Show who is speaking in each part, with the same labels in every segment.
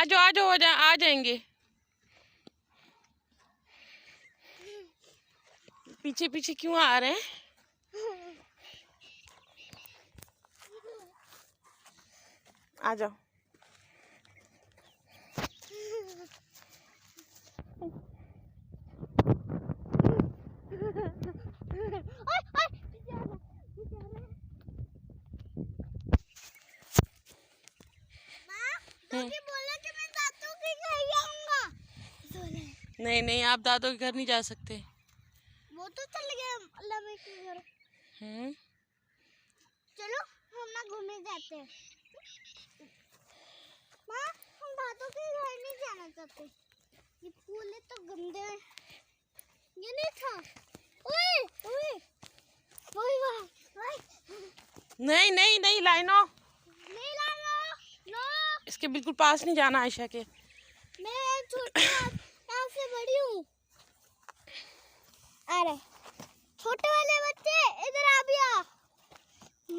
Speaker 1: आ जाओ आ जाओ, आ जाएंगे। पीछे पीछे क्यों आ रहे हैं? आ जाओ। नहीं नहीं, आप दादों के घर नहीं जा सकते।
Speaker 2: वो तो चल गया लवे के घर। चलो हम ना घूमने जाते हैं। माँ, हम दादों के घर नहीं जाना चाहते। ये फूल है तो गंदे हैं। ये नहीं था। ओए ओए ओए वाह।
Speaker 1: नहीं नहीं नहीं लाइनो,
Speaker 2: नहीं लाना। नो।
Speaker 1: इसके बिल्कुल पास नहीं जाना आयशा के।
Speaker 2: मैं छोटी यहाँ से बड़ी हूँ। अरे छोटे वाले बच्चे इधर आ भी आ।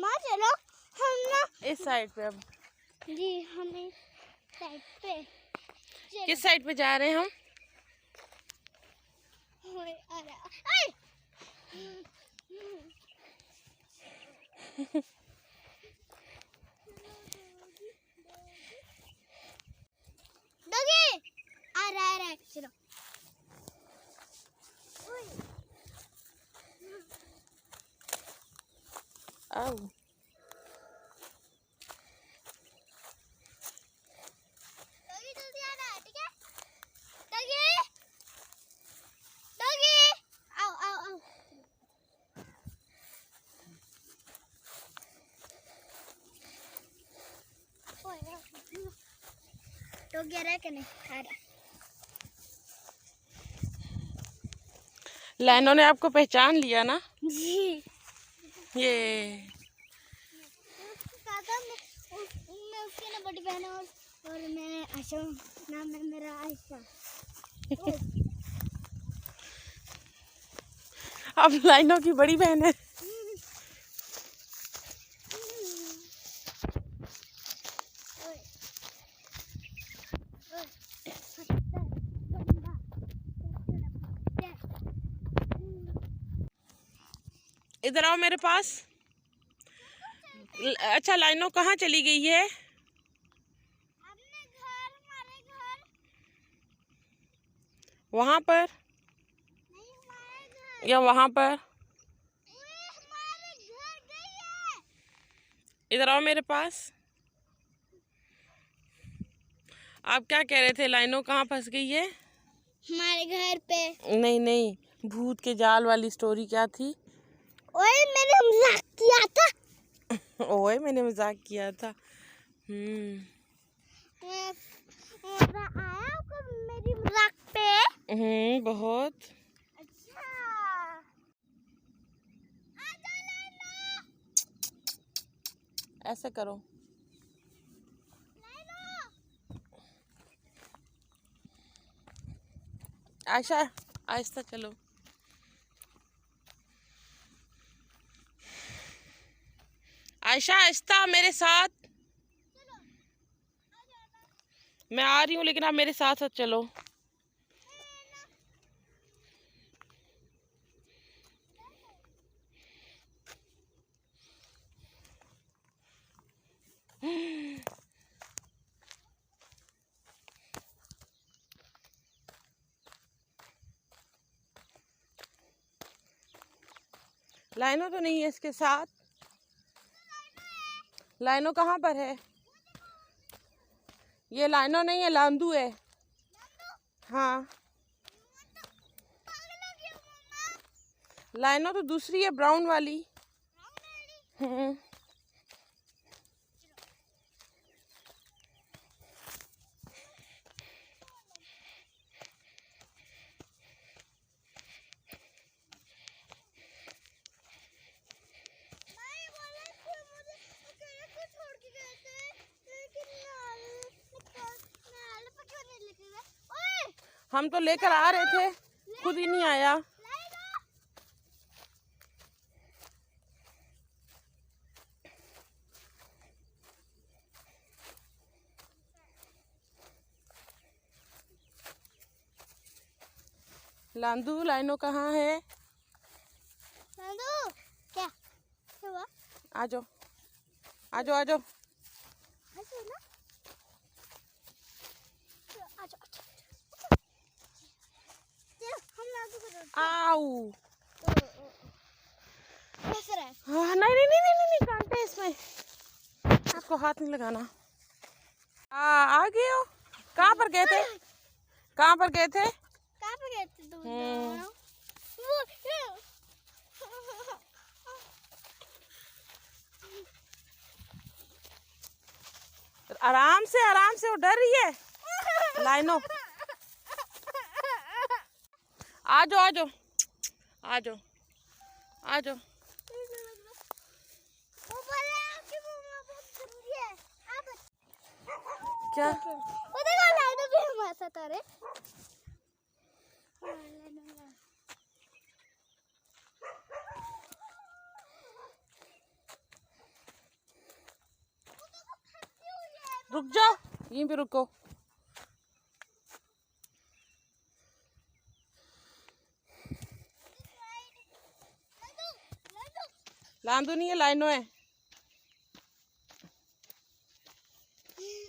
Speaker 2: माँ चलो हम ना
Speaker 1: इस साइड पे। अब
Speaker 2: जी हमें साइड पे।
Speaker 1: किस साइड पे जा रहे हैं हम?
Speaker 2: डॉगी आ रहा है चलो।
Speaker 1: आओ।
Speaker 2: डॉगी जल्दी आना ठीक है। डॉगी डॉगी आओ आओ आओ। डॉगी आ रहा है कि नहीं आ रहा?
Speaker 1: लाइनो ने आपको पहचान लिया ना?
Speaker 2: जी।
Speaker 1: ये
Speaker 2: मैं उसकी ना बड़ी बहन और मैं आशा, नाम है मेरा आयशा।
Speaker 1: अब लाइनो की बड़ी बहन है। इधर आओ मेरे पास। अच्छा लाइनो कहाँ चली गई है?
Speaker 2: अपने घर, हमारे घर।
Speaker 1: वहाँ पर
Speaker 2: नहीं हमारे घर।
Speaker 1: या वहाँ पर?
Speaker 2: हमारे घर गई है।
Speaker 1: इधर आओ मेरे पास। आप क्या कह रहे थे? लाइनो कहाँ फंस गई है?
Speaker 2: हमारे घर पे।
Speaker 1: नहीं नहीं, भूत के जाल वाली स्टोरी क्या थी?
Speaker 2: ओए मैंने मजाक किया था।
Speaker 1: ओए मैंने मजाक किया था।
Speaker 2: मजा आया आपको मेरी मजाक पे?
Speaker 1: बहुत।
Speaker 2: अच्छा आ जा लेना।
Speaker 1: ऐसे करो। आयशा आहिस्ता चलो। आयशा आहिस्ता मेरे साथ। मैं आ रही हूँ लेकिन आप मेरे साथ साथ चलो। लाइनो तो नहीं है इसके साथ। लाइनो कहाँ पर है? ये लाइनो नहीं है, लांदू है। हाँ लाइनो तो दूसरी है, ब्राउन वाली। हम तो लेकर आ रहे थे, खुद ही नहीं आया। लांदू लाइनो कहाँ है?
Speaker 2: लांदू क्या हुआ?
Speaker 1: आ जाओ आ जाओ आ जाओ।
Speaker 2: ऐसे ना आ जाओ। चलो हम लांदू को दो।
Speaker 1: आऊ।
Speaker 2: कैसे रहा?
Speaker 1: हाँ नहीं नहीं नहीं नहीं नहीं, कांटे हैं इसमें, इसको हाथ नहीं लगाना। आ गए हो? कहाँ पर गए थे? कहाँ पर गए थे?
Speaker 2: कहाँ पे गए थे तुम दोनों? वो
Speaker 1: आराम से, वो डर रही है। लाइनो आ जाओ आ जाओ आ जाओ आ जाओ।
Speaker 2: वो बोले आपकी मम्मा बहुत गंदी है। आप
Speaker 1: क्या?
Speaker 2: वो देखो लाइनो भी हमारे साथ आ रहे।
Speaker 1: रुक जाओ, यहीं पे रुको। लांदू नहीं है, लाइनो है।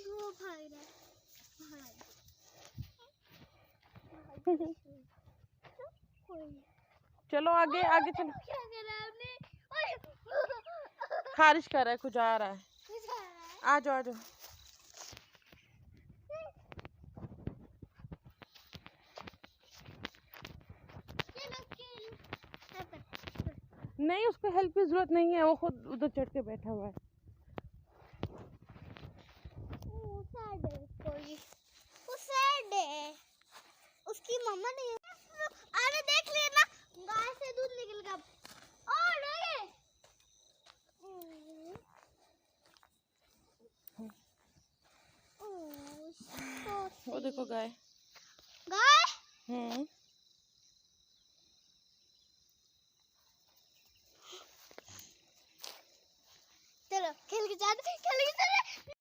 Speaker 2: वो भाग रहा है।
Speaker 1: चलो आगे आगे चलो।
Speaker 2: क्या करा आपने?
Speaker 1: खारिश कर रहा है, कुछ आ रहा है। आ जाओ आ जाओ। नहीं, उसको हेल्प की जरूरत नहीं है, वो खुद उधर चढ़ के बैठा हुआ है।
Speaker 2: वो सैड है, उसकी मम्मा नहीं है। अरे देख लेना, गाय से दूध निकल गया। और
Speaker 1: वो देखो गाय।
Speaker 2: गाय चलो खेल के जाते।